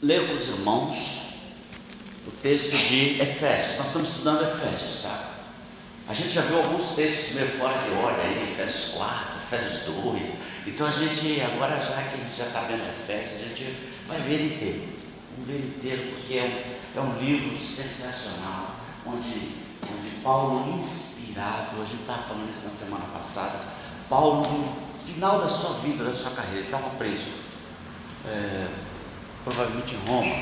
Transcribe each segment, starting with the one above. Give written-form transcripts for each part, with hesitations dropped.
ler com os irmãos o texto de Efésios. Nós estamos estudando Efésios, tá? A gente já viu alguns textos meio fora de ordem aí, Efésios 4, Efésios 2. Então a gente, agora já que a gente já está vendo Efésios, a gente vai ver ele inteiro. Vamos ver ele inteiro, porque é um livro sensacional, onde Paulo, inspirado, a gente estava falando isso na semana passada, Paulo, no final da sua vida, da sua carreira, ele estava preso, provavelmente em Roma,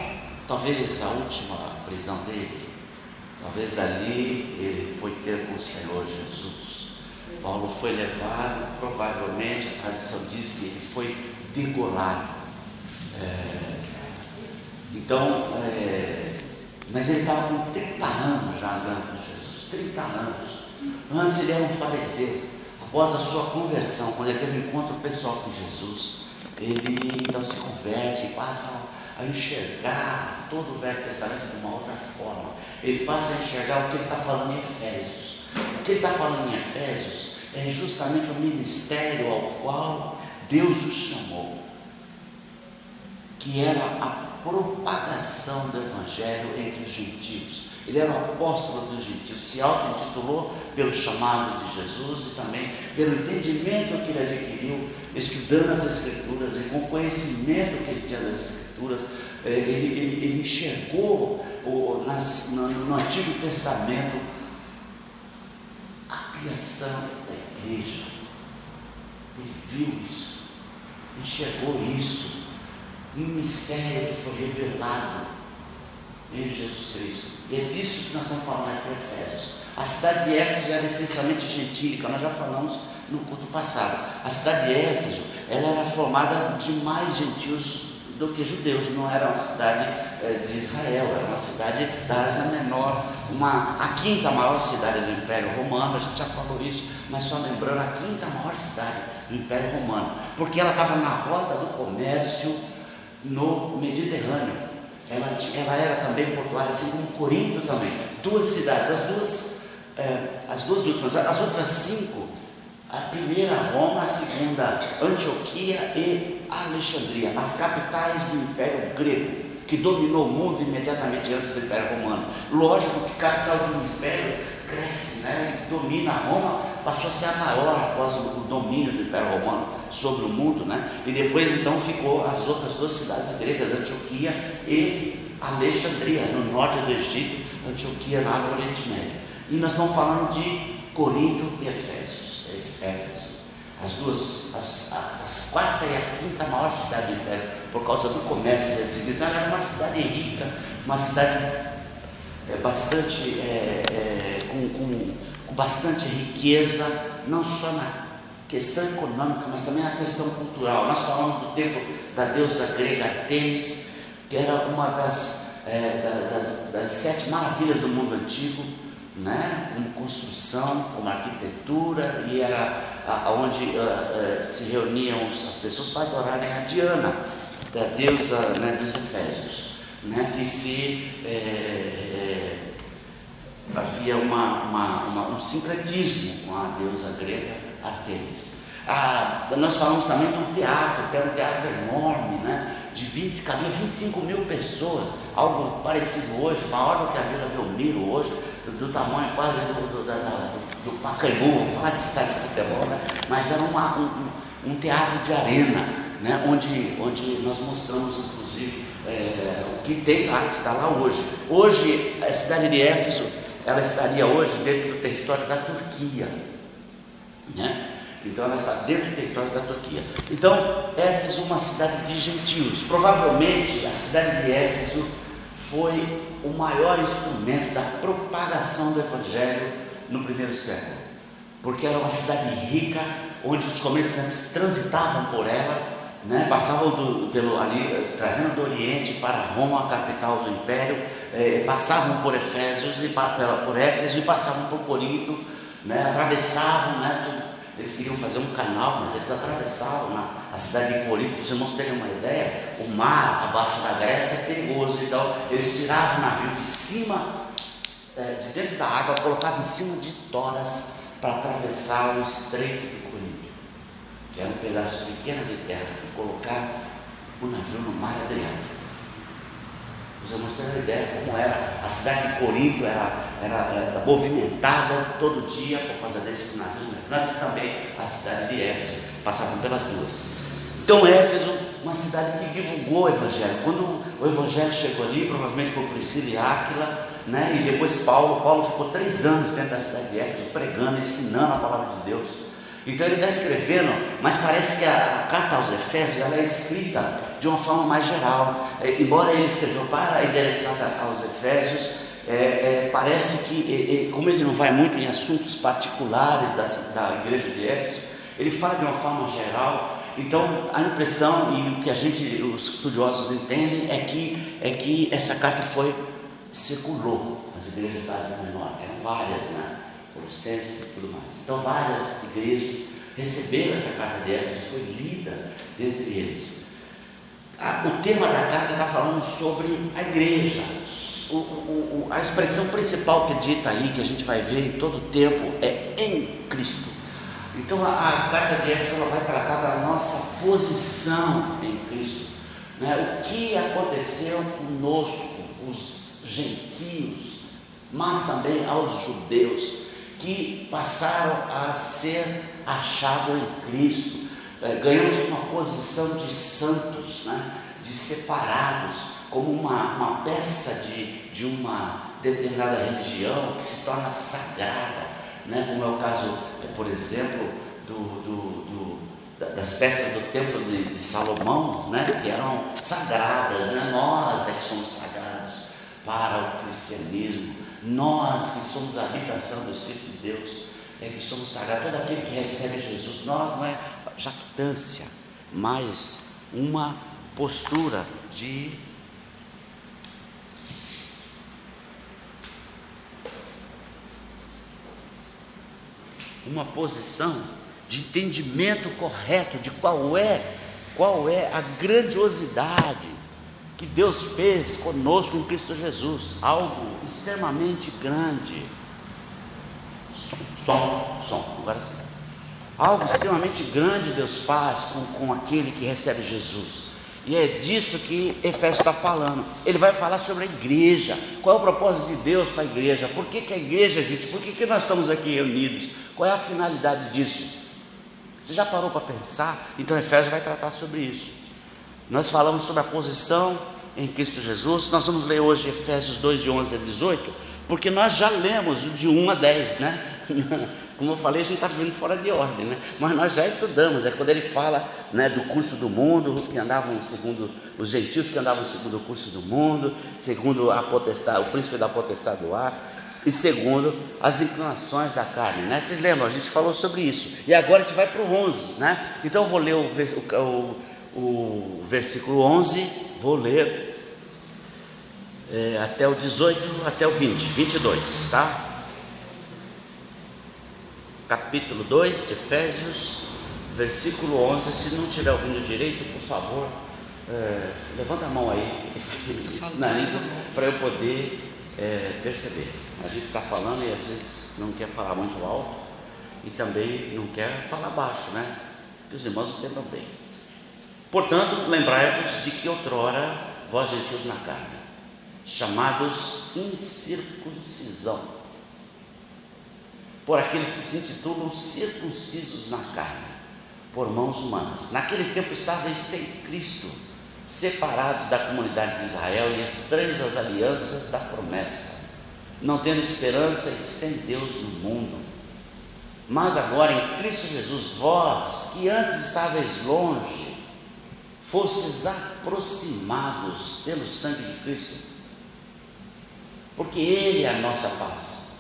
talvez a última prisão dele, talvez dali ele foi ter com o Senhor Jesus. Paulo foi levado, provavelmente a tradição diz que ele foi degolado. Mas ele estava com 30 anos já andando com Jesus, 30 anos. Antes ele era um fariseu. Após a sua conversão, quando ele teve um encontro pessoal com Jesus, ele então se converte e passa a enxergar todo o Velho Testamento de uma outra forma. Ele passa a enxergar o que ele está falando em Efésios. O que ele está falando em Efésios é justamente o ministério ao qual Deus o chamou, que era a propagação do Evangelho entre os gentios. Ele era o apóstolo dos gentios, se auto-intitulou pelo chamado de Jesus e também pelo entendimento que ele adquiriu estudando as Escrituras e com o conhecimento que ele tinha das Escrituras. Ele enxergou no Antigo Testamento a criação da igreja. Ele viu isso, enxergou isso, um mistério que foi revelado em Jesus Cristo. E é disso que nós estamos falando aqui em Efésios. A cidade de Éfeso era essencialmente gentílica, nós já falamos no culto passado. A cidade de Éfeso, ela era formada de mais gentios do que judeus, não era uma cidade de Israel, era uma cidade da Ásia Menor, a quinta maior cidade do Império Romano. A gente já falou isso, mas só lembrando, a quinta maior cidade do Império Romano, porque ela estava na rota do comércio no Mediterrâneo. Ela era também portuária, assim como Corinto também. Duas cidades, as duas últimas, as outras 5, a primeira Roma, a segunda Antioquia e Alexandria, as capitais do Império Grego, que dominou o mundo imediatamente antes do Império Romano. Lógico que capital do Império cresce, né? Domina Roma, passou a ser a maior após o domínio do Império Romano sobre o mundo, né? E depois então ficou as outras 2 cidades gregas, Antioquia e Alexandria, no norte do Egito, Antioquia lá no Oriente Médio. E nós estamos falando de Corinto e Éfeso. As duas, a quarta e a quinta maior cidade do Império, por causa do comércio desse. Então era uma cidade rica, uma cidade bastante com bastante riqueza, não só na questão econômica, mas também na questão cultural. Nós falamos do tempo da deusa grega Artemis, que era uma das 7 maravilhas do mundo antigo, né? Como construção, como arquitetura, e era onde se reuniam as pessoas para adorarem a Diana, da deusa, né, dos Efésios, né? Que havia um sincretismo com a deusa grega Artemis. Nós falamos também do teatro, que era um teatro enorme, né? Cabia 25 mil pessoas, algo parecido hoje, maior do que a Vila Belmiro hoje, do tamanho quase do Pacaembu, vamos falar de estádio de futebol, né? Mas era um teatro de arena, né? Onde nós mostramos inclusive o que tem lá, que está lá hoje. Hoje a cidade de Éfeso, ela estaria hoje dentro do território da Turquia, né? Então ela está dentro do território da Turquia. Então Éfeso é uma cidade de gentios. Provavelmente a cidade de Éfeso foi o maior instrumento da propagação do Evangelho no primeiro século, porque era uma cidade rica, onde os comerciantes transitavam por ela, né? Passavam ali, trazendo do Oriente para Roma, a capital do Império, passavam por Éfeso e passavam por Corinto, né? Atravessavam, né? Eles queriam fazer um canal, mas eles atravessavam a cidade de Corinto. Para os irmãos terem uma ideia, o mar abaixo da Grécia é perigoso, então eles tiravam o navio de cima, de dentro da água, colocavam em cima de toras para atravessar o estreito de Corinto, que era um pedaço pequeno de terra, e colocar o navio no mar Adriático. Os irmãos têm uma ideia de como era. A cidade de Corinto era movimentada todo dia por causa desses navios mercantes, também a cidade de Éfeso, passavam pelas duas. Então Éfeso, uma cidade que divulgou o Evangelho. Quando o Evangelho chegou ali, provavelmente por Priscila e Áquila, né, e depois Paulo ficou 3 anos dentro da cidade de Éfeso, pregando, ensinando a palavra de Deus. Então ele está escrevendo, mas parece que a carta aos Efésios ela é escrita de uma forma mais geral. Embora ele escreveu para endereçada aos Efésios, parece que, como ele não vai muito em assuntos particulares da igreja de Éfeso, ele fala de uma forma geral. Então a impressão e o que os estudiosos entendem é que essa carta circulou nas igrejas da Ásia Menor, que eram várias, né? Colossenses e tudo mais. Então várias igrejas receberam essa carta de Éfeso, foi lida dentre eles. O tema da carta está falando sobre a igreja. A expressão principal que é dita aí, que a gente vai ver em todo o tempo, é em Cristo. Então a carta de Éfeso ela vai tratar da nossa posição em Cristo, né? O que aconteceu conosco, os gentios, mas também aos judeus, que passaram a ser achados em Cristo. Ganhamos uma posição de santos, né? De separados, como uma peça de uma determinada religião que se torna sagrada, né? Como é o caso, por exemplo, das peças do templo de Salomão, né? Que eram sagradas, né? Nós é que somos sagrados para o cristianismo. Nós que somos a habitação do Espírito de Deus é que somos sagrados. Todo aquele que recebe Jesus, nós não é jactância, mas uma postura uma posição de entendimento correto de qual é a grandiosidade que Deus fez conosco em Cristo Jesus, algo extremamente grande. Agora sim. Algo extremamente grande Deus faz com aquele que recebe Jesus. E é disso que Efésios está falando. Ele vai falar sobre a igreja. Qual é o propósito de Deus para a igreja? Por que a igreja existe? Por que nós estamos aqui reunidos? Qual é a finalidade disso? Você já parou para pensar? Então Efésios vai tratar sobre isso. Nós falamos sobre a posição em Cristo Jesus. Nós vamos ler hoje Efésios 2, de 11 a 18, porque nós já lemos o de 1 a 10, né? Como eu falei, a gente está vivendo fora de ordem, né? Mas nós já estudamos, quando ele fala, né, do curso do mundo, que andavam segundo os gentios, que andavam segundo o curso do mundo, segundo a potestade, o príncipe da potestade do ar, e segundo as inclinações da carne, né? Vocês lembram, a gente falou sobre isso. E agora a gente vai para o 11, né? Então eu vou ler o versículo 11, vou ler até o 18, até o 22, tá? Capítulo 2 de Efésios, versículo 11. Se não estiver ouvindo direito, por favor, levanta a mão aí, sinaliza para eu poder perceber. A gente está falando e às vezes não quer falar muito alto e também não quer falar baixo, né? Que os irmãos entendam bem. Portanto, lembrai-vos de que outrora vós gentios na carne, chamados incircuncisão, por aqueles que se intitulam circuncisos na carne, por mãos humanas. Naquele tempo estáveis sem Cristo, separados da comunidade de Israel e estranhos às alianças da promessa, não tendo esperança e sem Deus no mundo. Mas agora em Cristo Jesus, vós que antes estáveis longe, fostes aproximados pelo sangue de Cristo, porque Ele é a nossa paz,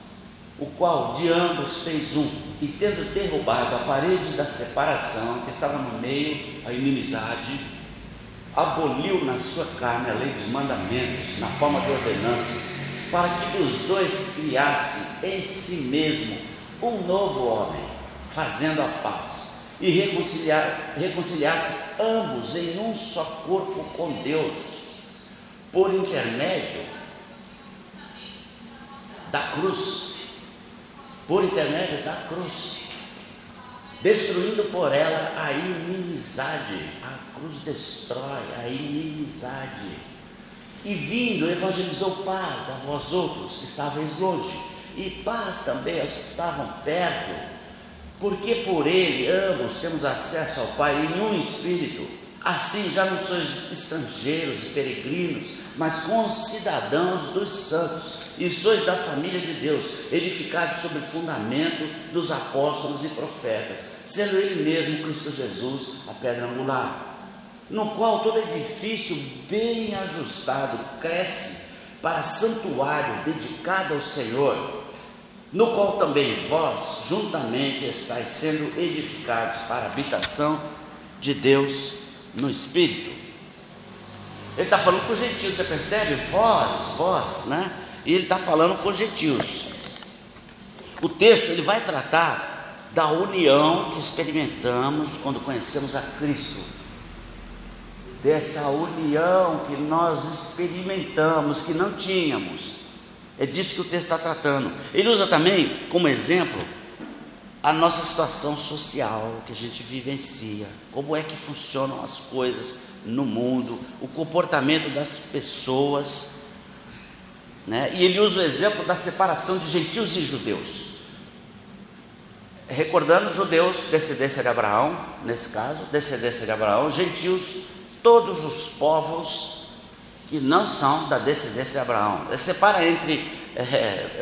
o qual de ambos fez um, e tendo derrubado a parede da separação que estava no meio, a inimizade, aboliu na sua carne a lei dos mandamentos, na forma de ordenanças, para que dos dois criasse em si mesmo um novo homem, fazendo a paz, e reconciliasse ambos em um só corpo com Deus, por intermédio da cruz, destruindo por ela a inimizade. A cruz destrói a inimizade, E vindo, evangelizou paz a vós outros que estáveis longe, e paz também aos que estavam perto, porque por ele ambos temos acesso ao Pai em um Espírito. Assim já não sois estrangeiros e peregrinos, mas concidadãos dos santos, e sois da família de Deus, edificados sobre o fundamento dos apóstolos e profetas, sendo ele mesmo Cristo Jesus a pedra angular, no qual todo edifício bem ajustado cresce para santuário dedicado ao Senhor, no qual também vós juntamente estáis sendo edificados para a habitação de Deus no Espírito. Ele está falando com os gentios, você percebe? Vós, né? E ele está falando com os gentios. O texto ele vai tratar da união que experimentamos quando conhecemos a Cristo, dessa união que nós experimentamos, que não tínhamos. É disso que o texto está tratando. Ele usa também como exemplo a nossa situação social que a gente vivencia, como é que funcionam as coisas no mundo, o comportamento das pessoas, né? E ele usa o exemplo da separação de gentios e judeus, recordando judeus, descendência de Abraão, nesse caso, descendência de Abraão, gentios, todos os povos que não são da descendência de Abraão. Ele separa entre,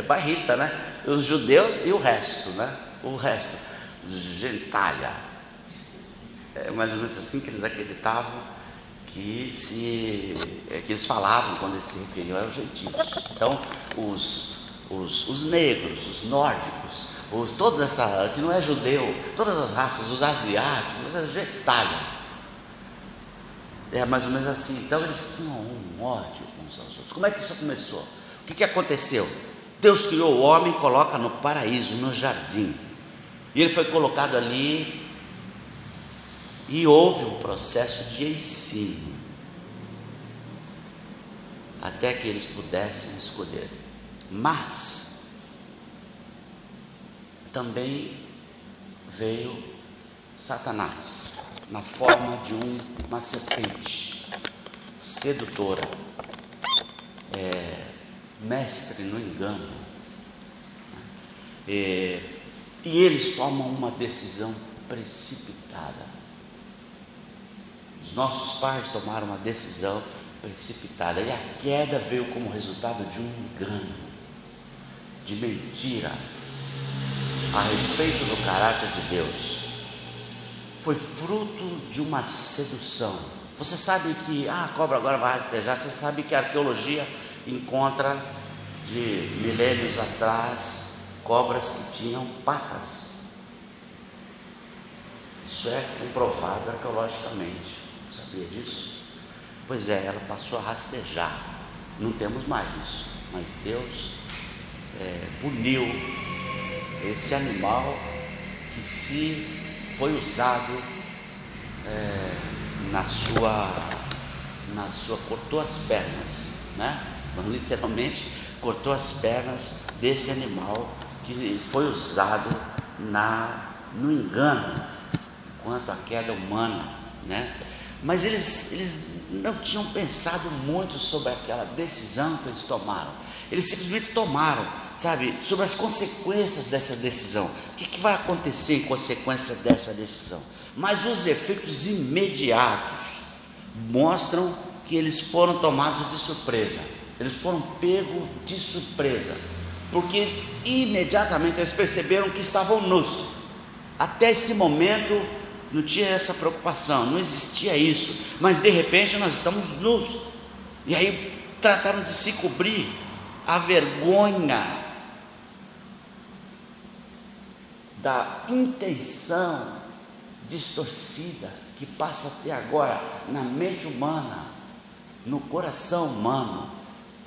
bairrista, né? Os judeus e o resto, né? O resto, gentalha, mais ou menos assim que eles acreditavam que eles falavam quando eles se referiam aos gentios. Então, os negros, os nórdicos, todos essa, que não é judeu, todas as raças, os asiáticos, gentalha. É mais ou menos assim. Então eles tinham um ódio uns aos outros. Como é que isso começou? O que aconteceu? Deus criou o homem e coloca no paraíso, no jardim, e ele foi colocado ali, e houve um processo de ensino, até que eles pudessem escolher. Mas também veio Satanás, na forma de uma serpente sedutora, mestre no engano, e eles tomam uma decisão precipitada. Os nossos pais tomaram uma decisão precipitada, e a queda veio como resultado de um engano, de mentira a respeito do caráter de Deus. Foi fruto de uma sedução. Você sabe que a cobra agora vai rastejar. Você sabe que a arqueologia encontra de milênios atrás cobras que tinham patas. Isso é comprovado arqueologicamente. Sabia disso? Pois é, ela passou a rastejar. Não temos mais isso, mas Deus puniu esse animal que se foi usado cortou as pernas, né? Literalmente cortou as pernas desse animal que foi usado no engano quanto à queda humana, né? Mas eles não tinham pensado muito sobre aquela decisão que eles tomaram. Eles simplesmente tomaram, sabe, sobre as consequências dessa decisão. O que vai acontecer em consequência dessa decisão? Mas os efeitos imediatos mostram que eles foram tomados de surpresa. Eles foram pegos de surpresa, porque imediatamente eles perceberam que estavam nus. Até esse momento não tinha essa preocupação, não existia isso, mas de repente nós estamos nus. E aí trataram de se cobrir. A vergonha da intenção distorcida que passa até agora na mente humana, no coração humano,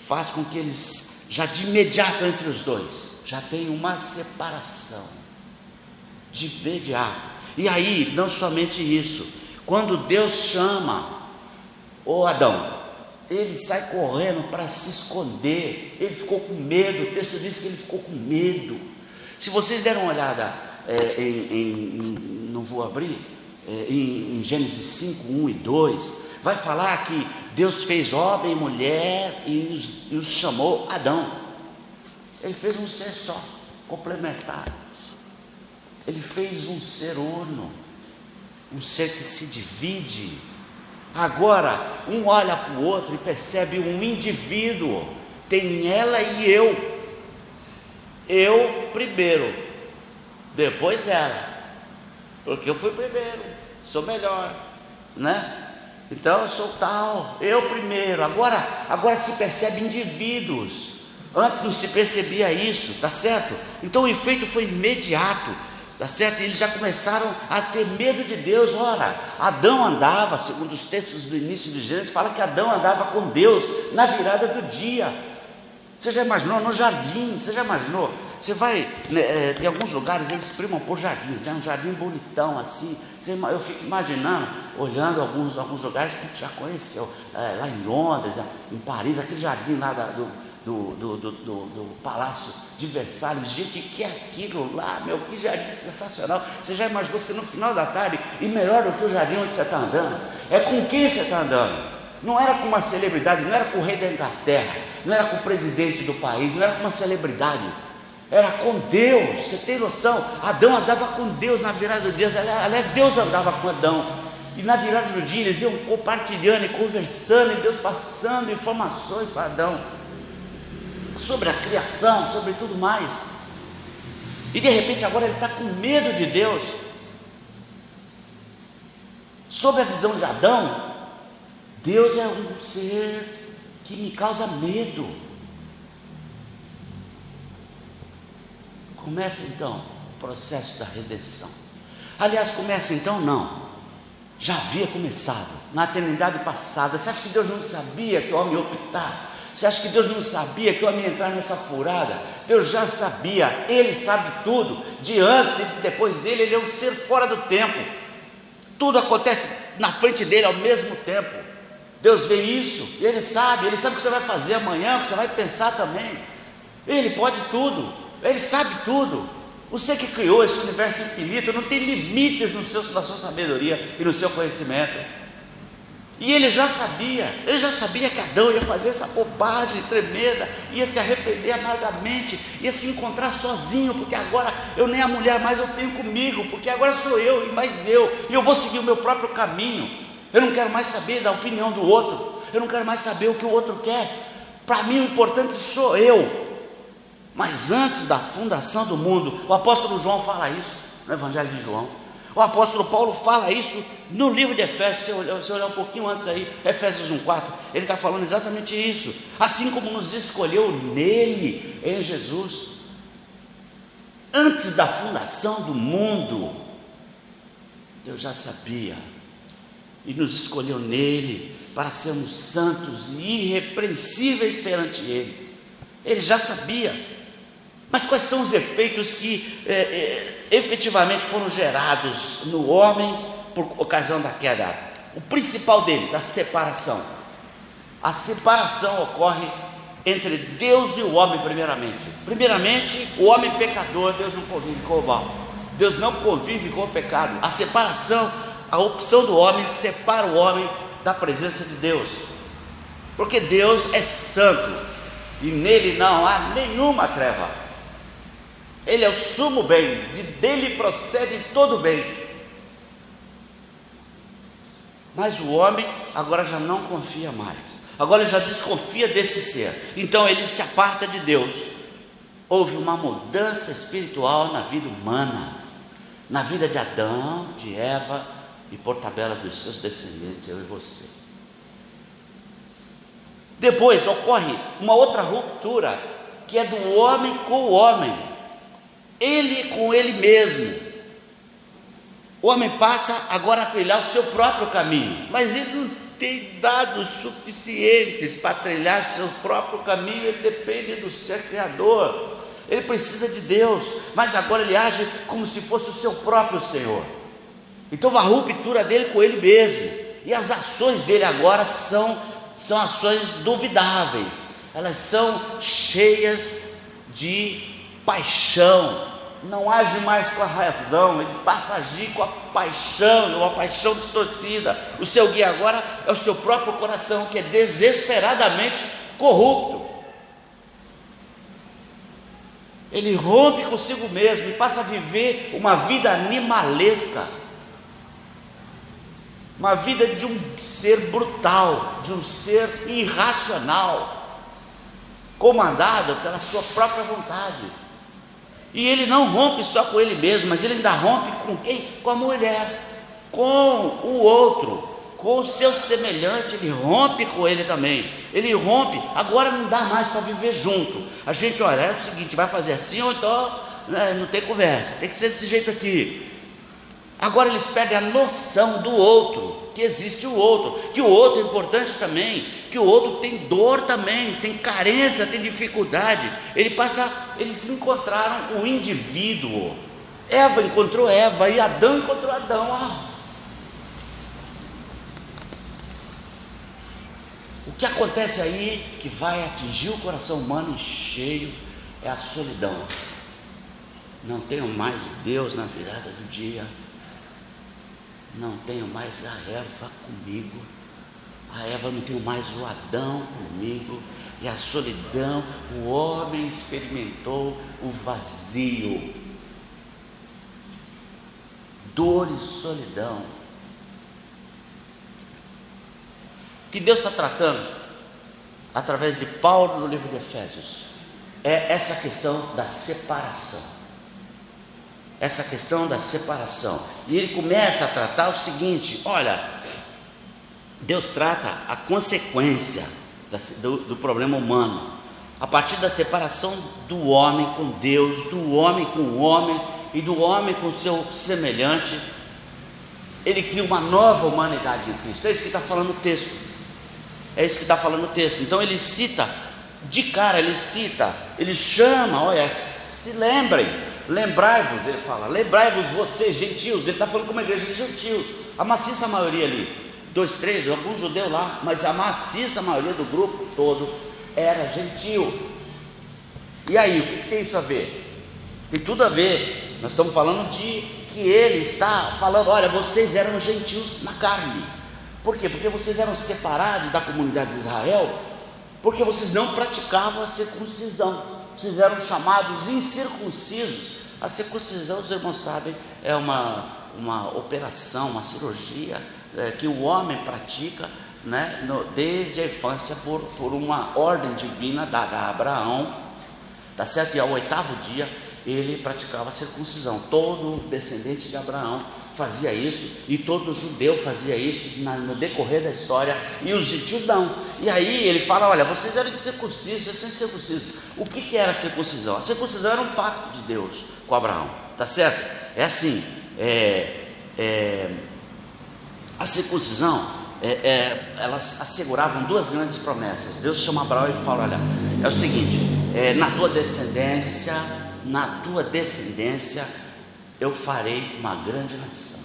faz com que eles já de imediato entre os dois já tenham uma separação de imediato. E aí, não somente isso, quando Deus chama o Adão, ele sai correndo para se esconder. Ele ficou com medo. O texto diz que ele ficou com medo. Se vocês deram uma olhada não vou abrir, em Gênesis 5, 1 e 2, vai falar que Deus fez homem e mulher e os chamou Adão. Ele fez um ser só, complementar. Ele fez um ser uno, um ser que se divide. Agora, um olha para o outro e percebe um indivíduo. Tem ela e eu. Eu primeiro, depois ela, porque eu fui primeiro, sou melhor, né? Então eu sou tal, eu primeiro. Agora se percebe indivíduos. Antes não se percebia isso, tá certo? Então o efeito foi imediato, tá certo? E eles já começaram a ter medo de Deus. Ora, Adão andava, segundo os textos do início de Gênesis, fala que Adão andava com Deus na virada do dia. Você já imaginou? No jardim, você já imaginou? Você vai, né, em alguns lugares eles primam por jardins, né? Um jardim bonitão assim. Eu fico imaginando, olhando alguns lugares que a gente já conheceu, lá em Londres, em Paris, aquele jardim lá do Palácio de Versalhes. Gente, que é aquilo lá, meu, que jardim sensacional. Você já imaginou você no final da tarde, e melhor do que o jardim onde você está andando, é com quem você está andando? Não era com uma celebridade, não era com o rei da Inglaterra, não era com o presidente do país, não era com uma celebridade, era com Deus. Você tem noção? Adão andava com Deus na virada do dia. Aliás, Deus andava com Adão, e na virada do dia eles iam compartilhando e conversando, e Deus passando informações para Adão sobre a criação, sobre tudo mais. E de repente agora ele está com medo de Deus. Sob a visão de Adão, Deus é um ser que me causa medo. Começa então o processo da redenção. Aliás, começa então não, já havia começado na eternidade passada. Você acha que Deus não sabia que o homem ia optar? Você acha que Deus não sabia que o homem ia entrar nessa furada? Deus já sabia, Ele sabe tudo, de antes e de depois dele. Ele é um ser fora do tempo, tudo acontece na frente dele ao mesmo tempo. Deus vê isso, e Ele sabe o que você vai fazer amanhã, o que você vai pensar também. Ele pode tudo, Ele sabe tudo. Você que criou esse universo infinito não tem limites na sua sabedoria e no seu conhecimento. E Ele já sabia que Adão ia fazer essa bobagem tremenda, ia se arrepender amargamente, ia se encontrar sozinho, porque agora eu nem a mulher mais eu tenho comigo, porque agora sou eu e mais eu, e eu vou seguir o meu próprio caminho. Eu não quero mais saber da opinião do outro, eu não quero mais saber o que o outro quer. Para mim o importante sou eu. Mas antes da fundação do mundo, o apóstolo João fala isso no Evangelho de João. O apóstolo Paulo fala isso no livro de Efésios. Se olhar um pouquinho antes aí, Efésios 1,4, ele está falando exatamente isso. Assim como nos escolheu nele, em Jesus, antes da fundação do mundo, Deus já sabia, e nos escolheu nele para sermos santos e irrepreensíveis perante Ele. Ele já sabia. Mas quais são os efeitos que efetivamente foram gerados no homem por ocasião da queda? O principal deles, a separação. A separação ocorre entre Deus e o homem primeiramente. Primeiramente, o homem pecador, Deus não convive com o mal. Deus não convive com o pecado. A separação, a opção do homem separa o homem da presença de Deus, porque Deus é santo e nele não há nenhuma treva. Ele é o sumo bem, dele procede todo bem. Mas o homem agora já não confia mais, agora ele já desconfia desse ser, então ele se aparta de Deus. Houve uma mudança espiritual na vida humana, na vida de Adão, de Eva e por tabela dos seus descendentes, eu e você. Depois ocorre uma outra ruptura, que é do homem com o homem, ele com ele mesmo. O homem passa agora a trilhar o seu próprio caminho, mas ele não tem dados suficientes para trilhar seu próprio caminho. Ele depende do ser criador, ele precisa de Deus, mas agora ele age como se fosse o seu próprio Senhor. Então a ruptura dele com ele mesmo, e as ações dele agora são ações duvidáveis, elas são cheias de paixão, não age mais com a razão, ele passa a agir com a paixão, uma paixão distorcida. O seu guia agora é o seu próprio coração, que é desesperadamente corrupto. Ele rompe consigo mesmo e passa a viver uma vida animalesca, uma vida de um ser brutal, de um ser irracional, comandado pela sua própria vontade. E ele não rompe só com ele mesmo, mas ele ainda rompe com quem? Com a mulher, com o outro, com o seu semelhante. Ele rompe com ele também. Ele rompe, agora não dá mais para viver junto. A gente, olha, é o seguinte, vai fazer assim ou então não tem conversa, tem que ser desse jeito aqui. Agora eles perdem a noção do outro, que existe o outro, que o outro é importante também, que o outro tem dor também, tem carência, tem dificuldade. Eles encontraram o indivíduo. Eva encontrou Eva e Adão encontrou Adão. O que acontece aí que vai atingir o coração humano em cheio é a solidão. Não tenho mais Deus na virada do dia. Não tenho mais a Eva comigo, a Eva não tenho mais o Adão comigo, e a solidão, o homem experimentou o vazio, dor e solidão. O que Deus está tratando, através de Paulo no livro de Efésios, é essa questão da separação. Essa questão da separação, e ele começa a tratar o seguinte: olha, Deus trata a consequência do problema humano, a partir da separação do homem com Deus, do homem com o homem e do homem com o seu semelhante. Ele cria uma nova humanidade em Cristo. É isso que está falando o texto. É isso que está falando o texto. Então ele cita, de cara ele chama, olha, se lembrem. Lembrai-vos, ele fala, lembrai-vos vocês gentios. Ele está falando com uma igreja de gentios, a maciça maioria ali, 2, 3, algum judeu lá, mas a maciça maioria do grupo todo era gentio. E aí, o que tem isso a ver? Tem tudo a ver. Nós estamos falando de que ele está falando, olha, vocês eram gentios na carne. Por quê? Porque vocês eram separados da comunidade de Israel, porque vocês não praticavam a circuncisão. Vocês eram chamados incircuncisos. A circuncisão, os irmãos sabem, é uma operação, uma cirurgia que o homem pratica, né, desde a infância por uma ordem divina dada a Abraão, tá certo? E ao 8º dia ele praticava a circuncisão. Todo descendente de Abraão fazia isso, e todo judeu fazia isso no decorrer da história, e os gentios não. E aí ele fala, olha, vocês eram circuncisos, vocês são incircuncisos. O que era a circuncisão? A circuncisão era um pacto de Deus com Abraão, tá certo? É assim, a circuncisão, elas asseguravam duas grandes promessas. Deus chama Abraão e fala, olha, é o seguinte, na tua descendência eu farei uma grande nação.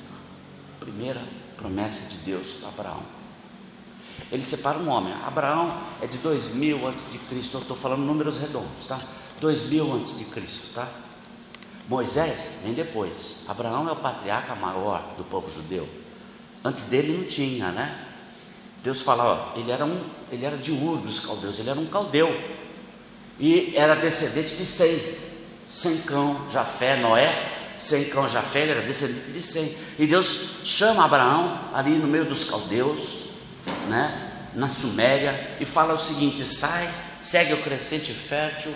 Primeira promessa de Deus para Abraão. Ele separa um homem. Abraão é de 2000 antes de Cristo. Eu estou falando números redondos, tá? 2000 antes de Cristo, tá? Moisés vem depois. Abraão é o patriarca maior do povo judeu. Antes dele não tinha, né? Deus fala, ó, ele era de Ur dos caldeus. Ele era um caldeu e era descendente de Sem, Cão, Jafé, Noé. Sem, Cão, Jafé, ele era descendente de Sem. E Deus chama Abraão ali no meio dos caldeus, né, na Suméria, e fala o seguinte: sai, segue o crescente fértil,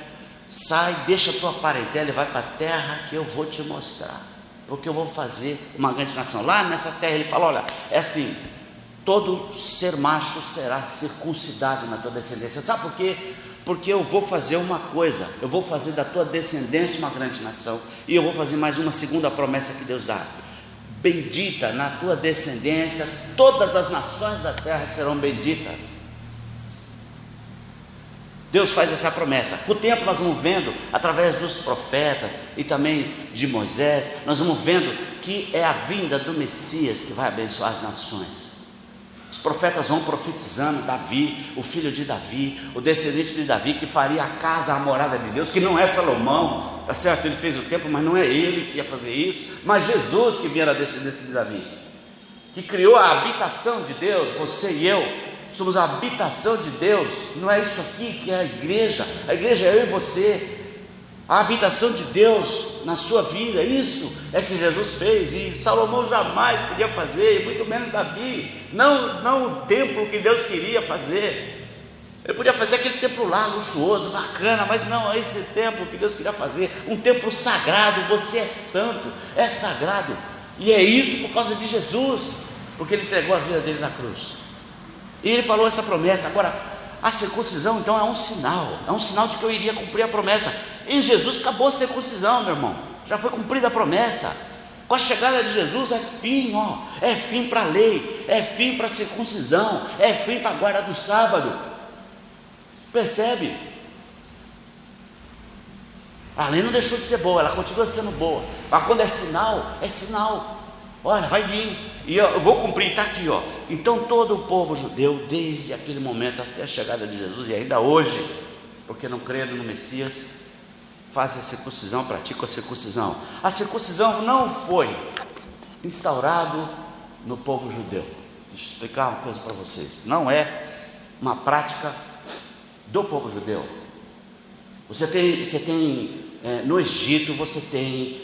sai, deixa a tua parentela e vai para a terra que eu vou te mostrar, porque eu vou fazer uma grande nação. Lá nessa terra ele fala, olha, é assim, todo ser macho será circuncidado na tua descendência. Sabe por quê? Porque eu vou fazer uma coisa, eu vou fazer da tua descendência uma grande nação, e eu vou fazer mais uma segunda promessa que Deus dá: bendita na tua descendência, todas as nações da terra serão benditas. Deus faz essa promessa. Com o tempo nós vamos vendo, através dos profetas e também de Moisés, nós vamos vendo que é a vinda do Messias que vai abençoar as nações. Os profetas vão profetizando Davi, o filho de Davi, o descendente de Davi, que faria a casa, a morada de Deus, que não é Salomão, tá certo, ele fez o templo, mas não é ele que ia fazer isso, mas Jesus que vinha da descendência de Davi, que criou a habitação de Deus. Você e eu somos a habitação de Deus. Não é isso aqui que é a igreja é eu e você, a habitação de Deus na sua vida. Isso é que Jesus fez, e Salomão jamais podia fazer, e muito menos Davi, não o templo que Deus queria fazer. Ele podia fazer aquele templo lá, luxuoso, bacana, mas não é esse templo que Deus queria fazer, um templo sagrado. Você é santo, é sagrado, e é isso por causa de Jesus, porque ele entregou a vida dele na cruz, e ele falou essa promessa. Agora, a circuncisão então é um sinal de que eu iria cumprir a promessa. Em Jesus acabou a circuncisão, meu irmão, já foi cumprida a promessa. Com a chegada de Jesus é fim, é fim para a lei, é fim para a circuncisão, é fim para a guarda do sábado. Percebe? A lei não deixou de ser boa, ela continua sendo boa, mas quando é sinal. Olha, vai vir, e eu vou cumprir, está aqui, Então todo o povo judeu, desde aquele momento até a chegada de Jesus, e ainda hoje, porque não creram no Messias, fazem a circuncisão, praticam a circuncisão. A circuncisão não foi instaurado no povo judeu. Deixa eu explicar uma coisa para vocês. Não é uma prática do povo judeu. Você tem no Egito, você tem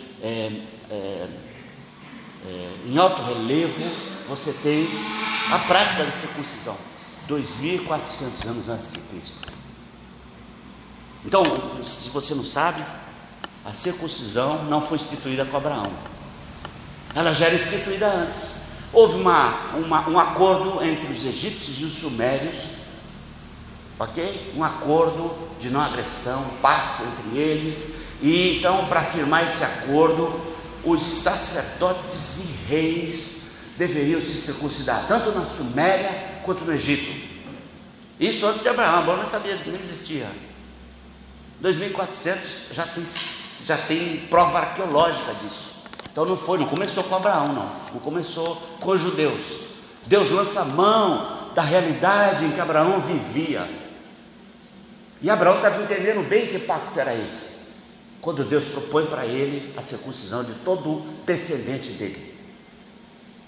em alto relevo, você tem a prática da circuncisão, 2.400 anos antes de Cristo. Então, se você não sabe, a circuncisão não foi instituída com Abraão, ela já era instituída antes. Houve um acordo entre os egípcios e os sumérios, ok? Um acordo de não agressão, um pacto entre eles. E então, para firmar esse acordo, os sacerdotes e reis deveriam se circuncidar, tanto na Suméria quanto no Egito. Isso antes de Abraão. Abraão não sabia, nem existia. 2.400 já tem prova arqueológica disso. Então não começou com Abraão, não começou com os judeus. Deus lança a mão da realidade em que Abraão vivia, e Abraão estava entendendo bem que pacto era esse, quando Deus propõe para ele a circuncisão de todo o descendente dele.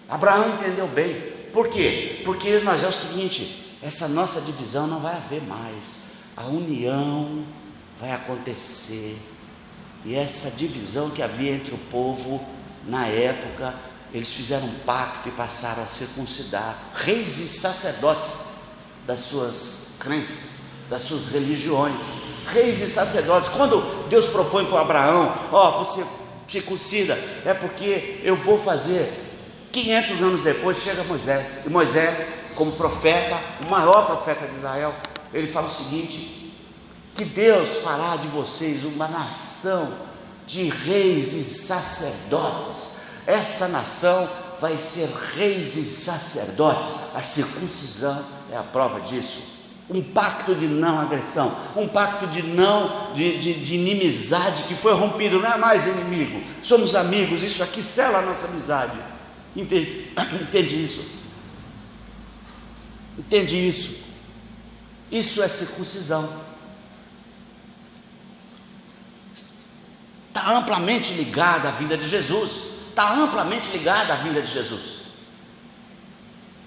Abraão entendeu bem. Por quê? Porque é o seguinte: essa nossa divisão não vai haver mais, a união vai acontecer. E essa divisão que havia entre o povo na época, eles fizeram um pacto e passaram a circuncidar reis e sacerdotes das suas crenças, das suas religiões. Reis e sacerdotes. Quando Deus propõe para Abraão: você circuncida, é porque eu vou fazer. 500 anos depois chega Moisés, e Moisés, como profeta, o maior profeta de Israel, ele fala o seguinte: que Deus fará de vocês uma nação de reis e sacerdotes. Essa nação vai ser reis e sacerdotes. A circuncisão é a prova disso. Um pacto de não agressão, um pacto de inimizade que foi rompido. Não é mais inimigo, somos amigos. Isso aqui sela a nossa amizade. Entende isso? Entende isso? Isso é circuncisão. Está amplamente ligada à vinda de Jesus. Está amplamente ligada à vinda de Jesus.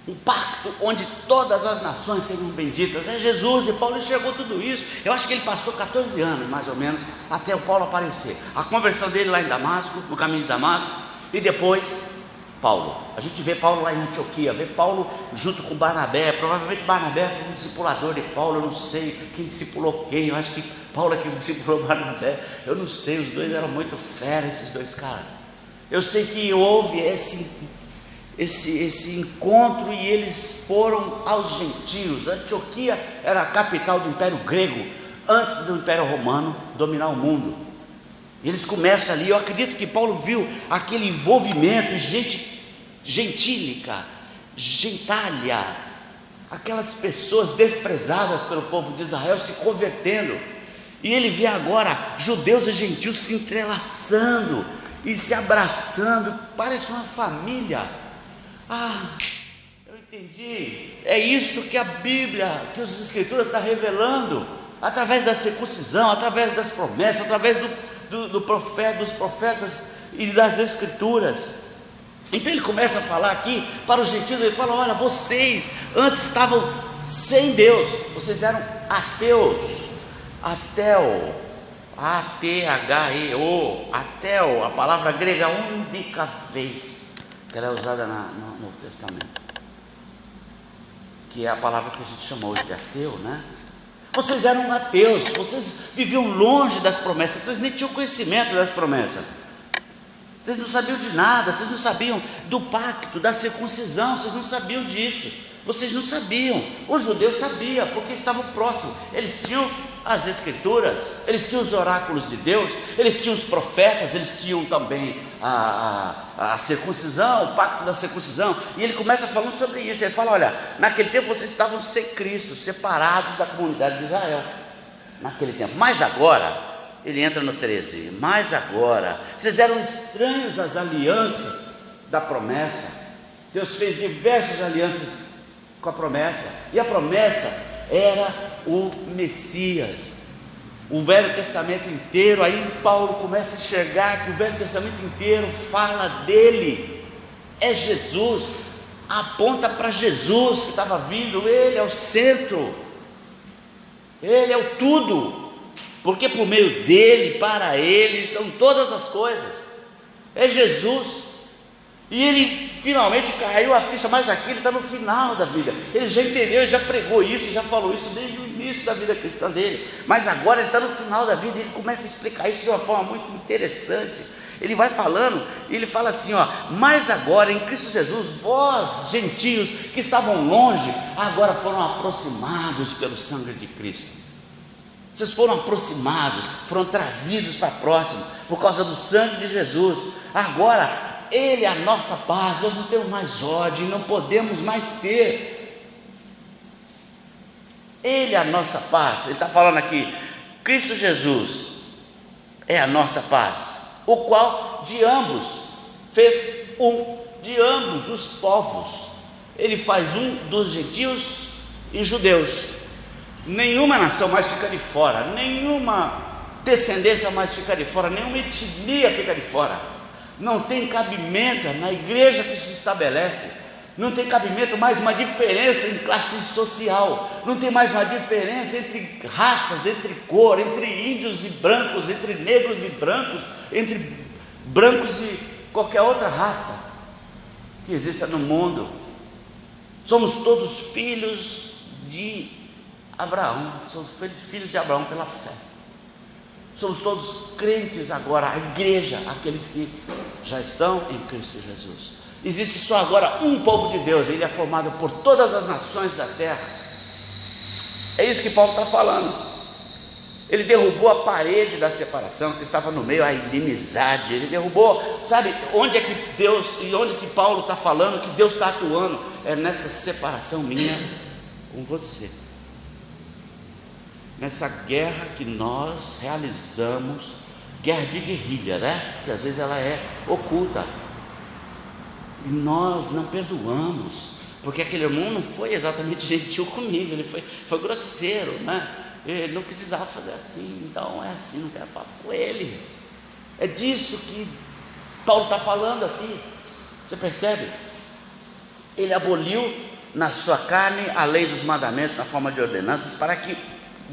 Um pacto onde todas as nações seriam benditas. É Jesus, e Paulo enxergou tudo isso. Eu acho que ele passou 14 anos, mais ou menos, até o Paulo aparecer. A conversão dele lá em Damasco, no caminho de Damasco, e depois Paulo. A gente vê Paulo lá em Antioquia, vê Paulo junto com Barnabé. Provavelmente Barnabé foi um discipulador de Paulo, eu não sei quem discipulou quem. Eu acho que Paulo é que discipulou Barnabé, eu não sei, os dois eram muito fera, esses dois caras. Eu sei que houve esse encontro e eles foram aos gentios. Antioquia era a capital do Império Grego, antes do Império Romano dominar o mundo. E eles começam ali. Eu acredito que Paulo viu aquele envolvimento, gente gentílica, gentalha, aquelas pessoas desprezadas pelo povo de Israel se convertendo, e ele vê agora judeus e gentios se entrelaçando e se abraçando, parece uma família. Eu entendi, é isso que a Bíblia, que os Escrituras estão revelando. através da circuncisão, através das promessas, através dos profetas e das escrituras. Então ele começa a falar aqui para os gentios, ele fala: olha, vocês antes estavam sem Deus, vocês eram ateus, ateu, A-T-H-E-O, ateu, a palavra grega única vez que ela é usada no Novo Testamento, que é a palavra que a gente chama hoje de ateu, né? Vocês eram ateus, vocês viviam longe das promessas, vocês nem tinham conhecimento das promessas, vocês não sabiam de nada, vocês não sabiam do pacto, da circuncisão, vocês não sabiam disso, vocês não sabiam. Os judeus sabiam, porque estavam próximos, eles tinham as escrituras, eles tinham os oráculos de Deus, eles tinham os profetas, eles tinham também a circuncisão, o pacto da circuncisão. E ele começa falando sobre isso, ele fala: olha, naquele tempo vocês estavam sem Cristo, separados da comunidade de Israel, naquele tempo, mas agora, ele entra no 13, mas agora, vocês eram estranhos às alianças da promessa. Deus fez diversas alianças com a promessa, e a promessa era o Messias. O Velho Testamento inteiro, aí Paulo começa a enxergar que o Velho Testamento inteiro fala dele, é Jesus, aponta para Jesus que estava vindo, ele é o centro, ele é o tudo, porque por meio dele, para ele, são todas as coisas, é Jesus. E ele finalmente caiu a ficha, mas aqui ele está no final da vida, ele já entendeu, ele já pregou isso, já falou isso desde o início da vida cristã dele, mas agora ele está no final da vida, e ele começa a explicar isso de uma forma muito interessante. Ele vai falando, ele fala assim: ó, mas agora em Cristo Jesus, vós gentios que estavam longe, agora foram aproximados pelo sangue de Cristo. Vocês foram aproximados, foram trazidos para próximo, por causa do sangue de Jesus. Agora ele é a nossa paz, nós não temos mais ódio, não podemos mais ter. Ele é a nossa paz. Ele está falando aqui, Cristo Jesus é a nossa paz, o qual de ambos fez um, de ambos os povos. Ele faz um dos gentios e judeus. Nenhuma nação mais fica de fora, nenhuma descendência mais fica de fora, nenhuma etnia fica de fora. Não tem cabimento na igreja que se estabelece, não tem cabimento mais uma diferença em classe social, não tem mais uma diferença entre raças, entre cor, entre índios e brancos, entre negros e brancos, entre brancos e qualquer outra raça que exista no mundo. Somos todos filhos de Abraão, somos filhos de Abraão pela fé. Somos todos crentes agora, a igreja, aqueles que já estão em Cristo Jesus. Existe só agora um povo de Deus, ele é formado por todas as nações da terra. É isso que Paulo está falando. Ele derrubou a parede da separação que estava no meio, a inimizade. Ele derrubou, sabe, onde é que Deus, e onde que Paulo está falando que Deus está atuando? É nessa separação minha com você, nessa guerra que nós realizamos, guerra de guerrilha, né? Porque às vezes ela é oculta, e nós não perdoamos, porque aquele irmão não foi exatamente gentil comigo, ele foi grosseiro, né? Ele não precisava fazer assim, então é assim, não quero papo com ele. É disso que Paulo está falando aqui, você percebe? Ele aboliu na sua carne a lei dos mandamentos na forma de ordenanças, para que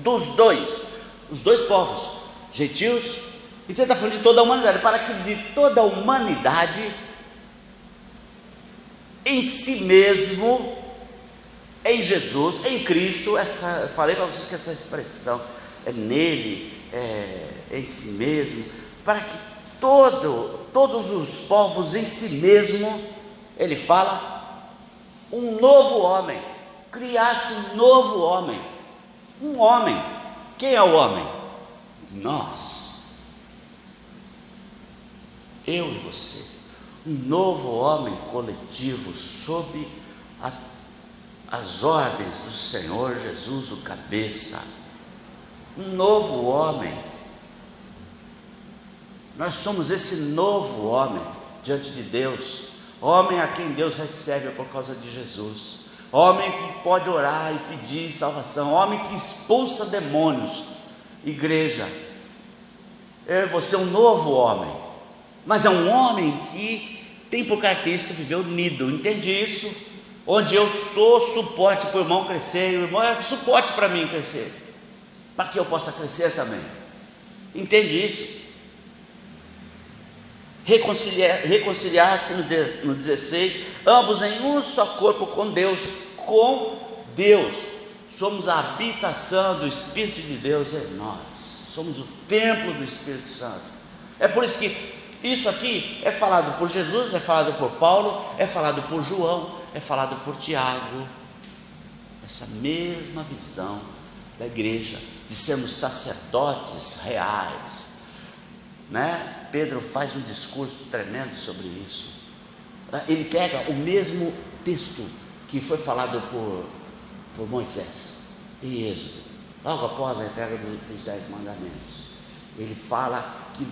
os dois povos, gentios, e ele está falando de toda a humanidade, para que de toda a humanidade em si mesmo, em Jesus, em Cristo, eu falei para vocês que essa expressão é nele, em si mesmo, para que todos os povos em si mesmo, ele fala, um novo homem, criasse um novo homem. Um homem, quem é o homem? Nós, eu e você, um novo homem coletivo, sob as ordens do Senhor Jesus, o cabeça, um novo homem. Nós somos esse novo homem diante de Deus, homem a quem Deus recebe por causa de Jesus, homem que pode orar e pedir salvação, homem que expulsa demônios. Igreja, eu e você é um novo homem, mas é um homem que tem por característica viver unido, entende isso? Onde eu sou suporte para o irmão crescer, e o irmão é suporte para mim crescer, para que eu possa crescer também, entende isso? Reconciliar-se no 16, ambos em um só corpo com Deus, somos a habitação do Espírito de Deus em nós, somos o templo do Espírito Santo. É por isso que isso aqui é falado por Jesus, é falado por Paulo, é falado por João, é falado por Tiago, essa mesma visão da igreja, de sermos sacerdotes reais, né? Pedro faz um discurso tremendo sobre isso. Ele pega o mesmo texto que foi falado por Moisés em Êxodo, logo após a entrega dos 10 mandamentos. Ele fala que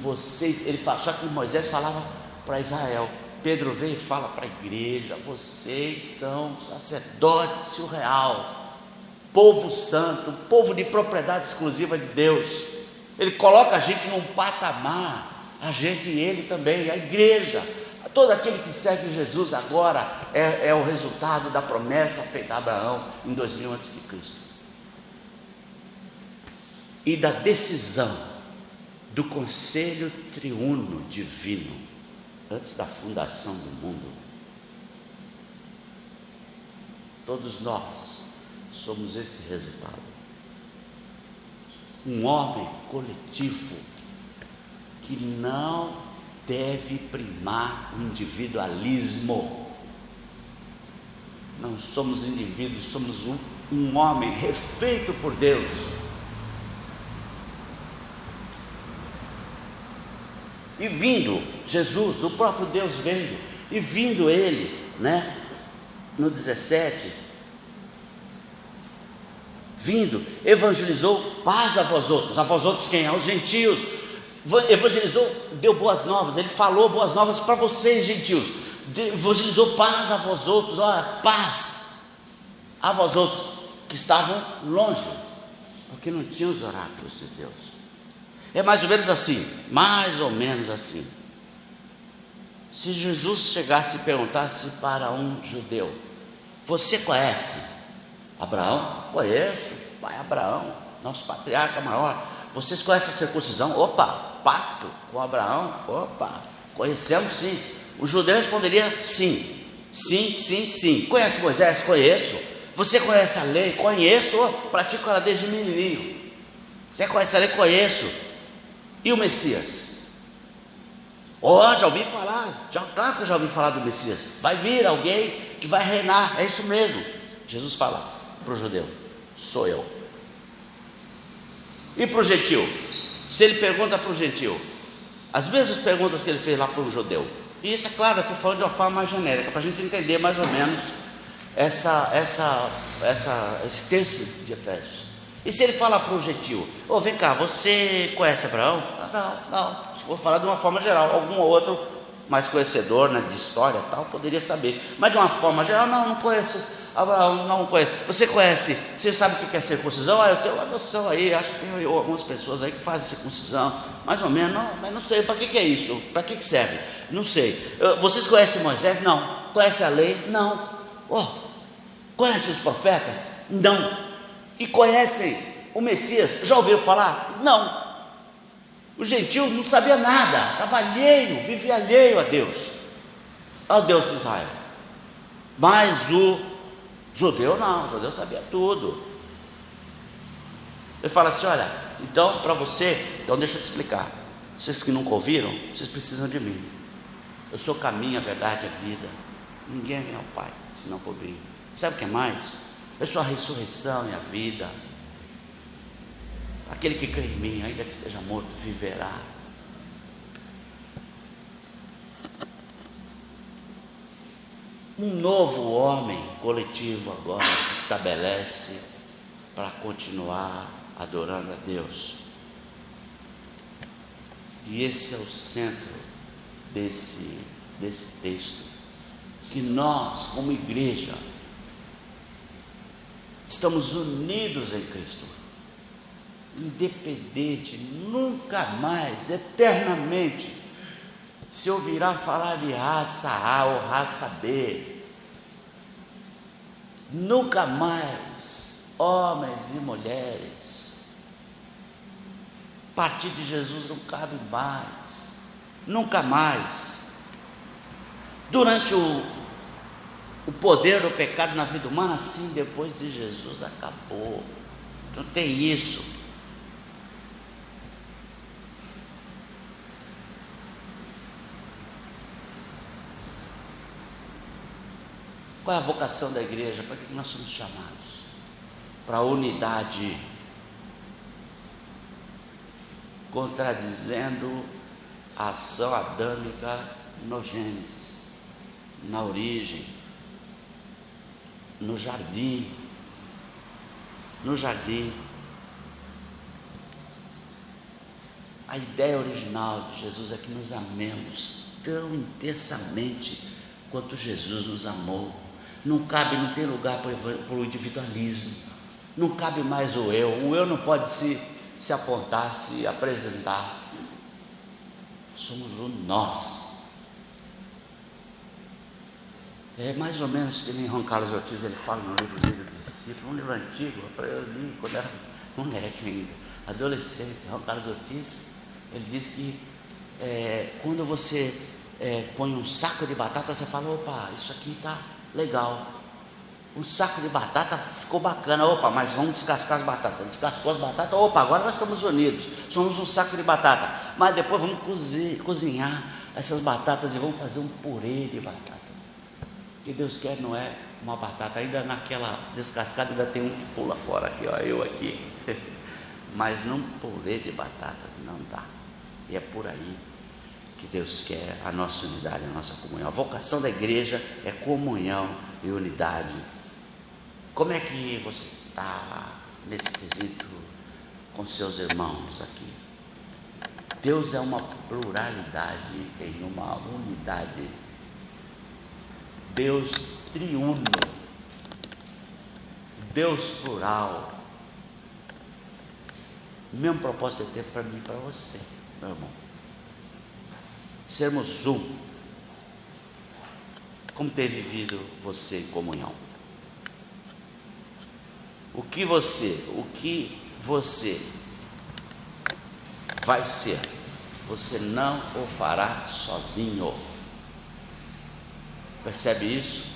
só que Moisés falava para Israel, Pedro veio e fala para a igreja: vocês são sacerdócio real, povo santo, povo de propriedade exclusiva de Deus. Ele coloca a gente num patamar, a gente e ele também, a igreja, todo aquele que segue Jesus agora é o resultado da promessa feita a Abraão em 2000 a.C. e da decisão do conselho triuno divino antes da fundação do mundo. Todos nós somos esse resultado, um homem coletivo que não deve primar o individualismo. Não somos indivíduos, somos um homem refeito por Deus. E vindo Jesus, o próprio Deus veio, e vindo ele, né, no 17, vindo, evangelizou paz a vós outros quem? Aos gentios. Evangelizou, deu boas novas, ele falou boas novas para vocês, gentios. Evangelizou paz a vós outros, olha, paz a vós outros que estavam longe, porque não tinham os oráculos de Deus. É mais ou menos assim. Se Jesus chegasse e perguntasse para um judeu: você conhece Abraão? Conheço, pai Abraão, nosso patriarca maior. Vocês conhecem a circuncisão? Opa, pacto com Abraão? Opa, conhecemos sim. O judeu responderia sim. Conhece Moisés? Conheço. Você conhece a lei? Conheço, pratico ela desde menininho. Você conhece a lei? Conheço. E o Messias? Já ouvi falar, claro que eu já ouvi falar do Messias. Vai vir alguém que vai reinar, é isso mesmo. Jesus fala para o judeu: sou eu. E para o gentil? Se ele pergunta para o gentil as mesmas perguntas que ele fez lá para o judeu, e isso é claro, estou falando de uma forma mais genérica, para a gente entender mais ou menos esse texto de Efésios. E se ele falar para o gentil: vem cá, você conhece Abraão? Não, se for falar de uma forma geral, algum outro mais conhecedor, né, de história e tal, poderia saber, mas de uma forma geral, não conheço Abraão, não conheço. Você sabe o que é circuncisão? Eu tenho uma noção aí, acho que tem algumas pessoas aí que fazem circuncisão, mais ou menos, mas não sei, para que é isso? Para que serve? Não sei. Vocês conhecem Moisés? Não. Conhecem a lei? Não. Conhecem os profetas? Não. E conhecem o Messias? Já ouviram falar? Não. O gentil não sabia nada, estava alheio, vivia alheio a Deus, ao Deus de Israel. Mas o judeu não, o judeu sabia tudo. Ele fala assim: olha, então para você, deixa eu te explicar. Vocês que nunca ouviram, vocês precisam de mim. Eu sou o caminho, a verdade e a vida. Ninguém vem ao Pai senão por mim. Sabe o que é mais? Eu sou a ressurreição e a vida. Aquele que crê em mim, ainda que esteja morto, viverá. Um novo homem coletivo agora se estabelece para continuar adorando a Deus. E esse é o centro desse texto, que nós, como igreja, Estamos unidos em Cristo, independente, nunca mais, eternamente, se ouvirá falar de raça A ou raça B. Nunca mais, homens e mulheres. A partir de Jesus não cabe mais, nunca mais. Durante o poder do pecado na vida humana, assim, depois de Jesus acabou. Não tem isso. Qual é a vocação da igreja? Para que nós somos chamados? Para a unidade, contradizendo a ação adâmica no Gênesis, na origem, no jardim. A ideia original de Jesus é que nos amemos tão intensamente quanto Jesus nos amou. Não tem lugar para o individualismo, não cabe mais o eu não pode se apontar, se apresentar. Somos o nós. É mais ou menos que nem João Carlos Ortiz, ele fala no livro dele, do discípulo, um livro antigo, eu li quando era moleque ainda, adolescente. João Carlos Ortiz, ele diz que quando você põe um saco de batata, você fala, opa, isso aqui está legal, um saco de batata ficou bacana, opa, mas vamos descascar as batatas. Descascou as batatas, opa, agora nós estamos unidos, somos um saco de batata, mas depois vamos cozinhar essas batatas e vamos fazer um purê de batatas. O que Deus quer não é uma batata, ainda naquela descascada ainda tem um que pula fora aqui, ó, eu aqui, mas num purê de batatas não dá. E é por aí que Deus quer a nossa unidade, a nossa comunhão. A vocação da igreja é comunhão e unidade. Como é que você está nesse quesito com seus irmãos aqui? Deus é uma pluralidade em uma unidade. Deus triuno, Deus plural. O mesmo propósito é ter para mim e para você, meu irmão. Sermos um. Como tem vivido você em comunhão? O que você vai ser, você não o fará sozinho. Percebe isso?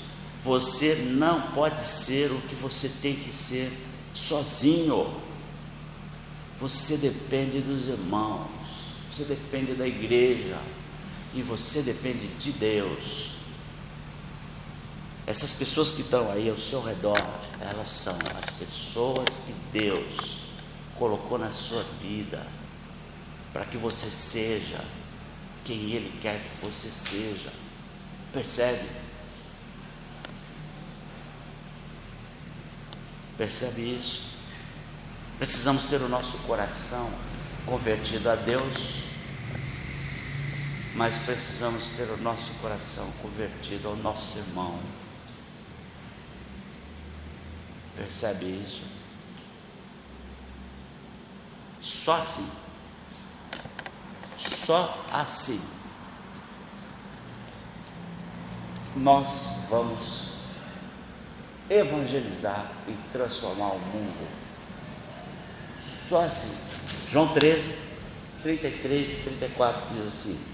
Você não pode ser o que você tem que ser sozinho. Você depende dos irmãos, você depende da igreja e você depende de Deus. Essas pessoas que estão aí ao seu redor, elas são as pessoas que Deus colocou na sua vida para que você seja quem Ele quer que você seja. Percebe? Percebe isso? Precisamos ter o nosso coração convertido a Deus, mas precisamos ter o nosso coração convertido ao nosso irmão. Percebe isso? Só assim nós vamos evangelizar e transformar o mundo. Só assim. João 13, 33 e 34 diz assim,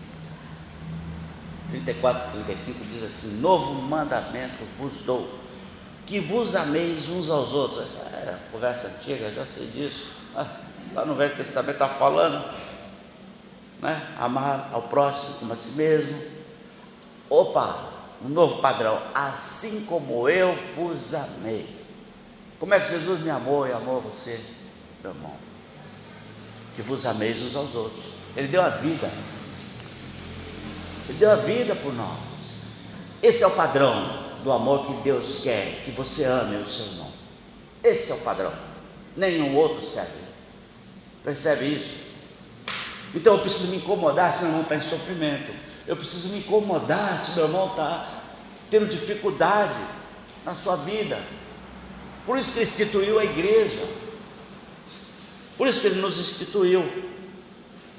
34 e 35 diz assim: novo mandamento vos dou, que vos ameis uns aos outros. Essa é a conversa antiga, já sei disso. Lá no Velho Testamento está falando, né? Amar ao próximo como a si mesmo. Opa, um novo padrão, assim como eu vos amei. Como é que Jesus me amou e amou você, meu irmão? Que vos ameis uns aos outros. Ele deu a vida. Ele deu a vida por nós. Esse é o padrão do amor que Deus quer, que você ame o seu irmão. Esse é o padrão. Nenhum outro serve. Percebe isso? Então eu preciso me incomodar se meu irmão está em sofrimento. Eu preciso me incomodar se meu irmão está tendo dificuldade na sua vida. Por isso que Ele instituiu a igreja. Por isso que Ele nos instituiu.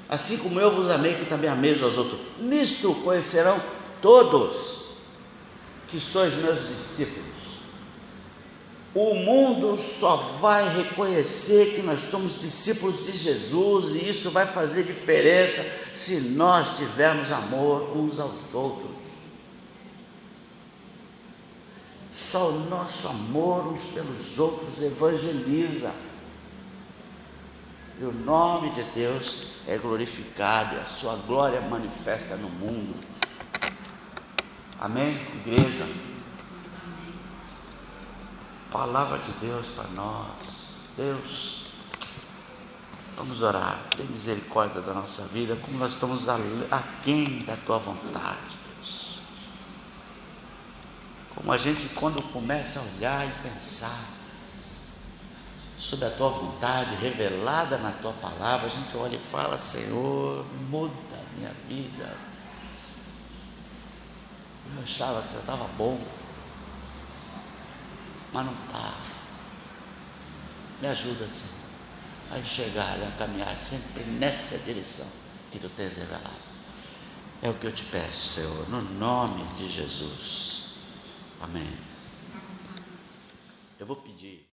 Assim como eu vos amei, que também ameis aos outros. Nisto conhecerão todos que sois meus discípulos. O mundo só vai reconhecer que nós somos discípulos de Jesus, e isso vai fazer diferença se nós tivermos amor uns aos outros. Só o nosso amor uns pelos outros evangeliza, e o nome de Deus é glorificado, e a sua glória manifesta no mundo. Amém, igreja? Palavra de Deus para nós. Deus, vamos orar. Tem misericórdia da nossa vida, como nós estamos aquém da tua vontade, Deus. Como a gente, quando começa a olhar e pensar sobre a tua vontade revelada na tua palavra, a gente olha e fala: Senhor, muda a minha vida. Eu achava que eu estava bom, mas não está. Me ajuda, Senhor, a enxergar e a caminhar sempre nessa direção que Tu tens revelado. É o que eu te peço, Senhor, no nome de Jesus. Amém. Eu vou pedir.